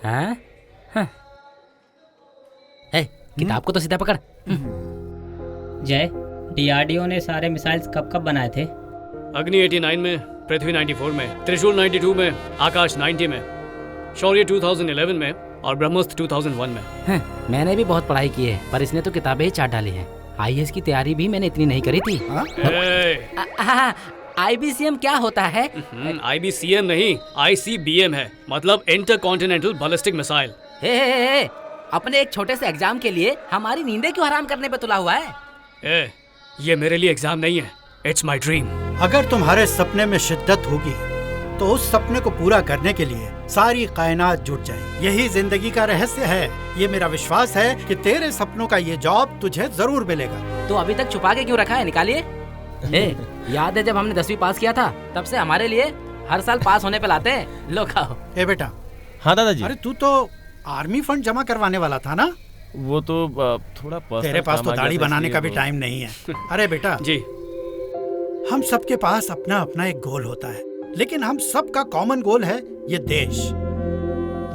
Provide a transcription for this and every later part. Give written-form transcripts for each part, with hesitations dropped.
हाँ? हाँ। ए, किताब को तो सीधा पकड़। जय, डीआरडीओ ने सारे मिसाइल्स कब कब बनाए थे? अग्नि 89 में, पृथ्वी 94 में, त्रिशूल 92 में, आकाश 90 में, शौर्य 2011 में और ब्रह्मोस्त्र 2001 में। हाँ, मैंने भी बहुत पढ़ाई की है, पर इसने तो किताबें ही चाट डाली हैं। आईएएस की तैयारी भी मैंने इतनी नहीं करी थी। आईबीसीएम क्या होता है? आईबीसीएम नहीं, आईसीबीएम है, मतलब इंटर कॉन्टिनेंटल बैलिस्टिक मिसाइल। अपने एक छोटे से एग्जाम के लिए हमारी नींदें क्यों हराम करने पे तुला हुआ है? ये मेरे लिए एग्जाम नहीं है, इट्स माई ड्रीम। अगर तुम्हारे सपने में शिद्दत होगी तो उस सपने को पूरा करने के लिए सारी कायनात जुट जाए। यही जिंदगी का रहस्य है। ये मेरा विश्वास है कि तेरे सपनों का ये जॉब तुझे जरूर मिलेगा। तो अभी तक छुपा के क्यों रखा है? निकालिए। याद है जब हमने 10वीं पास किया था, तब से हमारे लिए हर साल पास होने पे लाते हैं। लो खाओ। बेटा। हाँ दादाजी। अरे तू तो आर्मी फंड जमा करवाने वाला था ना? वो तो थोड़ा तेरे पास तो दाढ़ी बनाने का भी टाइम नहीं है। अरे बेटा जी, हम सबके पास अपना अपना एक गोल होता है, लेकिन हम सबका कॉमन गोल है ये देश।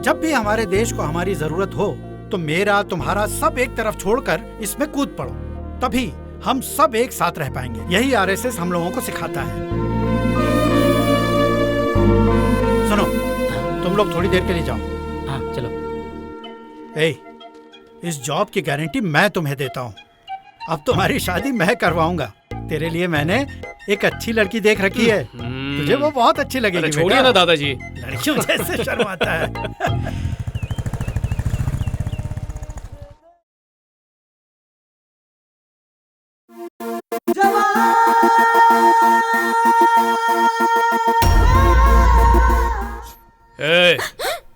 जब भी हमारे देश को हमारी जरूरत हो तो मेरा तुम्हारा सब एक तरफ छोड़कर इसमें कूद पड़ो, तभी हम सब एक साथ रह पाएंगे। यही आरएसएस हम लोगों को सिखाता है। सुनो, तुम लोग थोड़ी देर के लिए जाओ। हाँ चलो। इस जॉब की गारंटी मैं तुम्हें देता हूँ। अब तुम्हारी शादी मैं करवाऊंगा। तेरे लिए मैंने एक अच्छी लड़की देख रखी है, तुझे वो बहुत अच्छी लगेगी। छोड़िए ना दादाजी, लड़कियों जैसे शर्माता है।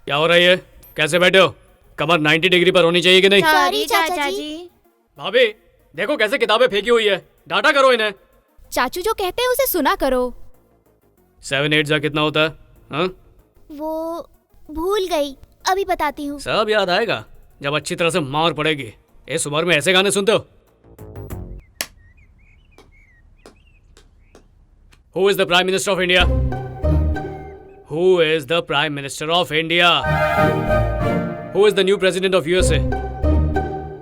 क्या हो रहा है? कैसे बैठे हो? कमर 90 डिग्री पर होनी चाहिए कि नहीं? सॉरी चाचा जी। भाभी देखो कैसे किताबें फेंकी हुई है, डांटा करो इन्हें। चाचू जो कहते हैं उसे सुना करो। 7 8 जा कितना होता है? हाँ? वो भूल गई, अभी बताती हूँ। सब याद आएगा जब अच्छी तरह से मार पड़ेगी। इस उम्र में ऐसे गाने सुनते हो? Who is the Prime Minister of India? Who is the Prime Minister of India? Who is the new President of USA?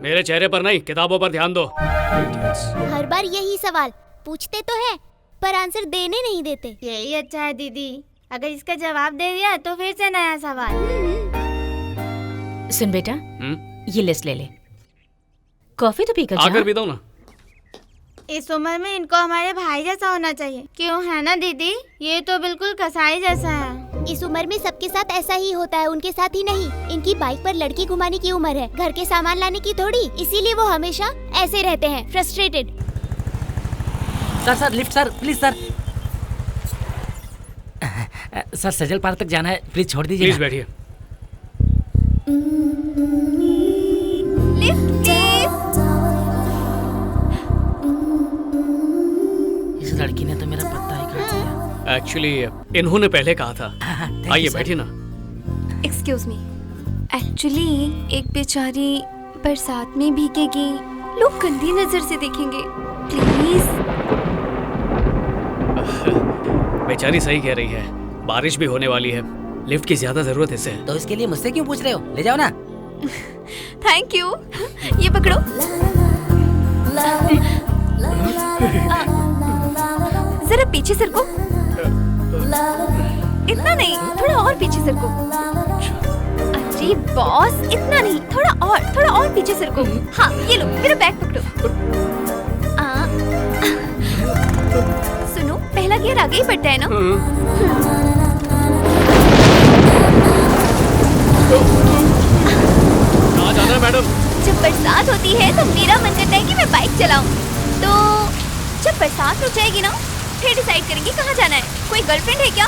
मेरे चेहरे पर नहीं, किताबों पर ध्यान दो। हर बार यही सवाल पूछते तो है, पर आंसर देने नहीं देते। यही अच्छा है दीदी, अगर इसका जवाब दे दिया तो फिर से नया सवाल। सुन बेटा, ये लिस्ट ले ले। कॉफी तो पीकर आकर भी दो ना। इस उम्र में इनको हमारे भाई जैसा होना चाहिए, क्यों है ना दीदी? ये तो बिल्कुल कसाई जैसा है। इस उम्र में सबके साथ ऐसा ही होता है, उनके साथ ही नहीं। इनकी बाइक पर लड़की घुमाने की उम्र है, घर के सामान लाने की थोड़ी। इसीलिए वो हमेशा ऐसे रहते हैं, frustrated. Sir lift sir, please sir. Sir Sajal park तक जाना है, प्लीज छोड़ दीजिए। प्लीज बैठिए। Lift please. इस लड़की ने तो मेरा पत्ता ही काट दिया। एक्चुअली इन्होंने पहले कहा था। आइए बैठिए ना। एक्सक्यूज मी, एक्चुअली एक बेचारी बरसात में भीगेगी, लोग गंदी नजर से देखेंगे, प्लीज। बेचारी सही कह रही है, बारिश भी होने वाली है, लिफ्ट की ज्यादा जरूरत है इसे। तो इसके लिए मुझसे क्यों पूछ रहे हो? ले जाओ ना। Thank you. ये पकड़ो। जरा पीछे सरको। इतना नहीं, थोड़ा और पीछे सरको। अरे बॉस, इतना नहीं, थोड़ा और पीछे सरको। हाँ ये लो, मेरा बैग पकड़ो। सुनो, पहला गियर आगे ही बढ़ता है ना? कहाँ जाना है मैडम? जब बरसात होती है तो मेरा मन करता है कि मैं बाइक चलाऊं। तो जब बरसात रुक जाएगी ना, फिर डिसाइड करेंगे कहाँ जाना है। कोई गर्लफ्रेंड है क्या?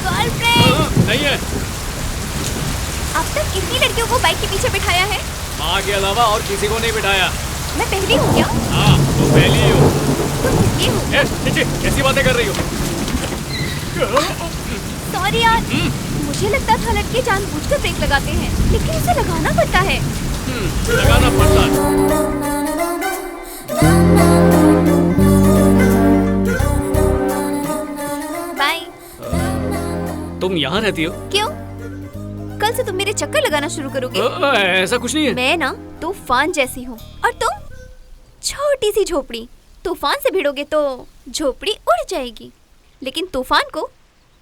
गर्लफ्रेंड नहीं है। अब तक कितनी लड़कियों को बाइक के पीछे बिठाया है? माँ के अलावा और किसी को नहीं बिठाया। मैं पहली हूँ क्या? हाँ, तुम पहली ही हो। ये हूँ। कैसी बातें कर रही हो? सॉरी यार, मुझे लगता था लड़के जानबूझकर ब्रेक लगाते हैं, लेकिन इसे लगाना पड़ता है। लगाना पड़ता है। बाय। तुम यहाँ रहती हो? क्यों? कल कल से तुम मेरे चक्कर लगाना शुरू करोगे। ऐसा कुछ नहीं है। मैं ना तूफान जैसी हूँ और तुम छोटी सी झोपड़ी। तूफान से भिड़ोगे तो झोपड़ी उड़ जाएगी, लेकिन तूफान को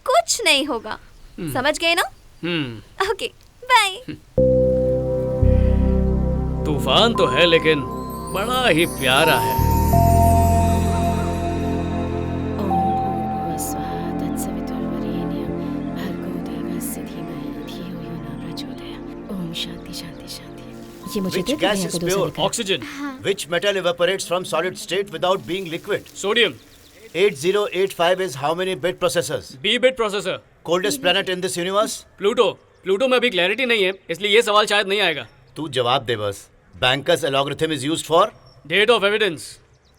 कुछ नहीं होगा। समझ गए ना? Okay bye. तूफान तो है लेकिन बड़ा ही प्यारा है। Which gas is pure? Oxygen. Which metal evaporates from solid state without being liquid? Sodium. 8085 is how many bit processors? B-bit processor. Coldest planet in this universe? Pluto. Pluto में अभी clarity नहीं है, इसलिए ये सवाल शायद नहीं आएगा। तू जवाब दे बस। Banker's algorithm is used for? Date of evidence.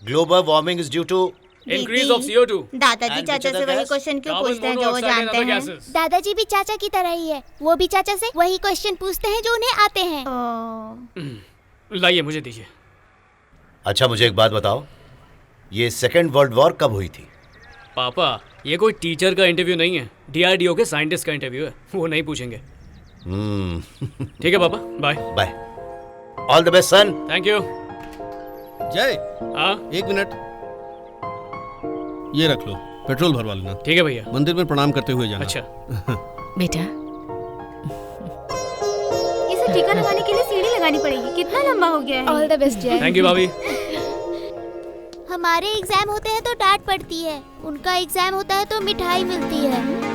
Global warming is due to? Increase of CO2. दादाजी चाचा से वही क्वेश्चन क्यों पूछते हैं जो वो जानते हैं? दादाजी भी चाचा की तरह ही है, वो भी चाचा से वही क्वेश्चन पूछते हैं जो उन्हें आते हैं। लाइए मुझे दीजिए। अच्छा मुझे एक बात बताओ, ये सेकेंड वर्ल्ड वॉर कब हुई थी? पापा ये कोई टीचर का इंटरव्यू नहीं है, DRDO के साइंटिस्ट का इंटरव्यू है, वो नहीं पूछेंगे। ठीक है पापा, bye bye. All the best son. Thank you. जय, हाँ 1 मिनट, ये रख लो, पेट्रोल भरवा लेना। ठीक है भैया। मंदिर में प्रणाम करते हुए जाना। अच्छा बेटा, इसे टीका लगाने के लिए सीढ़ी लगानी पड़ेगी, कितना लंबा हो गया है। ऑल द बेस्ट जय। थैंक यू भाभी। हमारे एग्जाम होते हैं तो डांट पड़ती है, उनका एग्जाम होता है तो मिठाई मिलती है।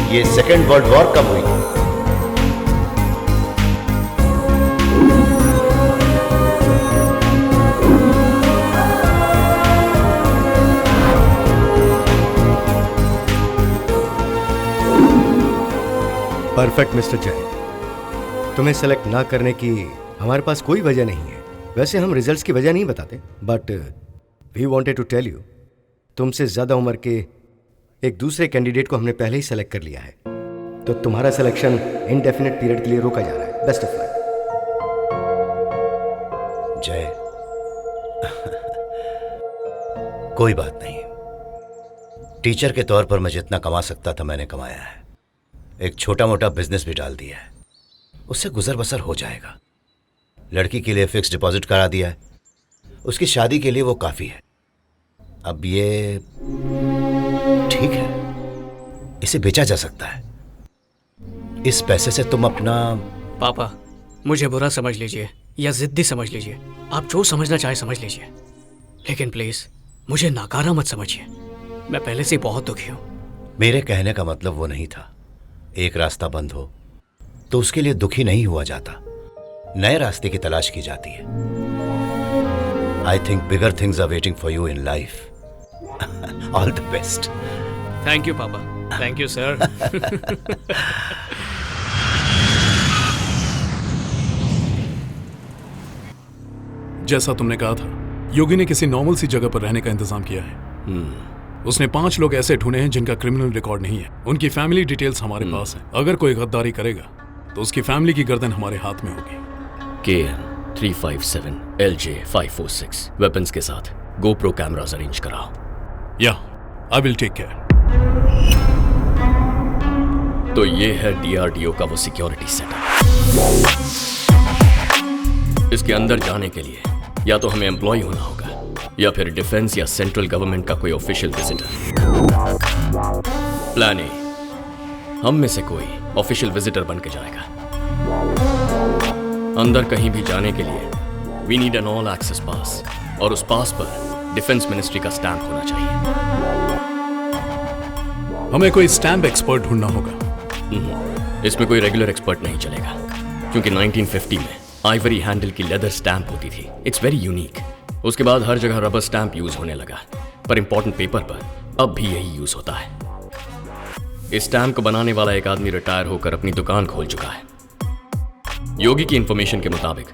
ये सेकेंड वर्ल्ड वॉर कब हुई? परफेक्ट मिस्टर जय, तुम्हें सेलेक्ट ना करने की हमारे पास कोई वजह नहीं है। वैसे हम रिजल्ट्स की वजह नहीं बताते, but we wanted to tell you, तुमसे ज्यादा उम्र के एक दूसरे कैंडिडेट को हमने पहले ही सेलेक्ट कर लिया है, तो तुम्हारा सिलेक्शन इनडेफिनेट पीरियड के लिए रोका जा रहा है। Best of luck. जय कोई बात नहीं, टीचर के तौर पर मैं जितना कमा सकता था मैंने कमाया है। एक छोटा मोटा बिजनेस भी डाल दिया है, उससे गुजर बसर हो जाएगा। लड़की के लिए फिक्स डिपॉजिट करा दिया है, उसकी शादी के लिए वो काफी है। अब ये ठीक है, इसे बेचा जा सकता है। इस पैसे से तुम अपना... पापा मुझे बुरा समझ लीजिए या जिद्दी समझ लीजिए, आप जो समझना चाहे समझ लीजिए, लेकिन प्लीज मुझे नाकारा मत समझिए। मैं पहले से बहुत दुखी हूँ। मेरे कहने का मतलब वो नहीं था। एक रास्ता बंद हो तो उसके लिए दुखी नहीं हुआ जाता, नए रास्ते की तलाश की जाती है। I think bigger things are waiting for you in life. All the best. Thank you papa. Thank you sir. जैसा तुमने कहा था, योगी ने किसी नॉर्मल सी जगह पर रहने का इंतजाम किया है। उसने 5 लोग ऐसे ढूंढे हैं जिनका क्रिमिनल रिकॉर्ड नहीं है। उनकी फैमिली डिटेल्स हमारे पास है। अगर कोई गद्दारी करेगा तो उसकी फैमिली की गर्दन हमारे हाथ में होगी। KN 357 LJ 546 वेपन्स के साथ GoPro कैमरास अरेंज कराओ। या आई विल टेक केयर। तो ये है DRDO का वो सिक्योरिटी सेटअप। इसके अंदर जाने के लिए या तो हमें एम्प्लॉय होना होगा या फिर डिफेंस या सेंट्रल गवर्नमेंट का कोई ऑफिशियल विजिटर। प्लान ए, हम में से कोई ऑफिशियल विजिटर बन के जाएगा। अंदर कहीं भी जाने के लिए we need an all access pass, और उस पास पर डिफेंस मिनिस्ट्री का स्टैंप होना चाहिए। हमें कोई स्टैंप एक्सपर्ट ढूंढना होगा। इसमें कोई रेगुलर एक्सपर्ट नहीं चलेगा, क्योंकि 1950 में आइवरी हैंडल की लेदर स्टैंप होती थी। It's very unique. उसके बाद हर जगह रबर स्टैंप यूज होने लगा, पर इंपॉर्टेंट पेपर पर अब भी यही यूज होता है। इस स्टैंप को बनाने वाला एक आदमी रिटायर होकर अपनी दुकान खोल चुका है। योगी की इंफॉर्मेशन के मुताबिक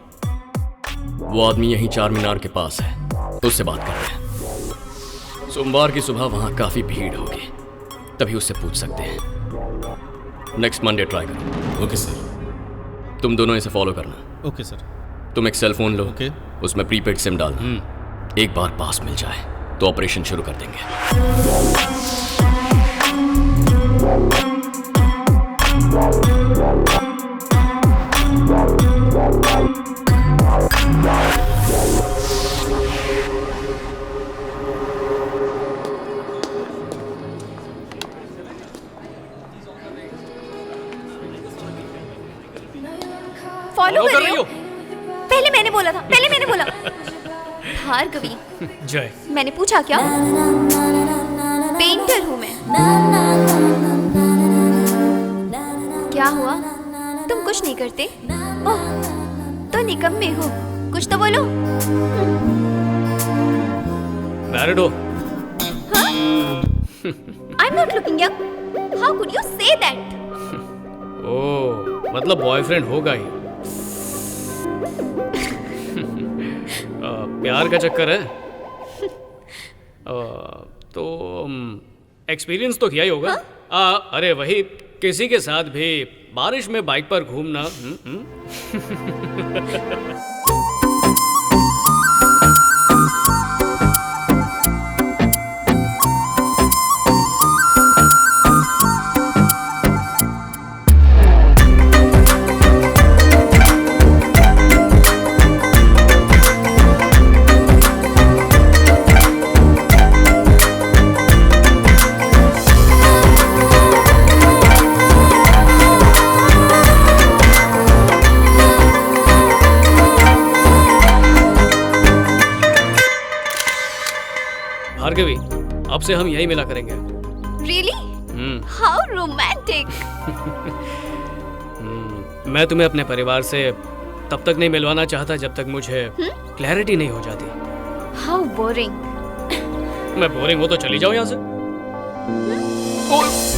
वो आदमी यहीं चार मीनार के पास है, उससे बात कर रहे हैं। सोमवार की सुबह वहां काफी भीड़ होगी, तभी उससे पूछ सकते हैं। नेक्स्ट मंडे ट्राई करो। Okay sir. तुम दोनों इसे फॉलो करना। Okay sir. तुम एक सेल फोन लो, ओके। उसमें प्रीपेड सिम डालना। एक बार पास मिल जाए तो ऑपरेशन शुरू कर देंगे। फॉलो कर रही हो? पहले मैंने बोला था, पहले मैंने बोला। भार्गवी। जय। मैंने पूछा क्या? पेंटर हूँ मैं। क्या हुआ? तुम कुछ नहीं करते? ओह, तो निकम्मे हो। कुछ तो बोलो। मैरिड हो? हाँ? I'm not looking young. How could you say that? ओह, मतलब बॉयफ्रेंड होगा ही। प्यार का चक्कर है। तो एक्सपीरियंस तो किया ही होगा। अरे वही, किसी के साथ भी बारिश में बाइक पर घूमना। भार्गवी, अब से हम यही मिला करेंगे। Really? How romantic. मैं तुम्हें अपने परिवार से तब तक नहीं मिलवाना चाहता जब तक मुझे क्लैरिटी नहीं हो जाती। How boring. मैं बोरिंग हूँ तो चली जाओ यहाँ से।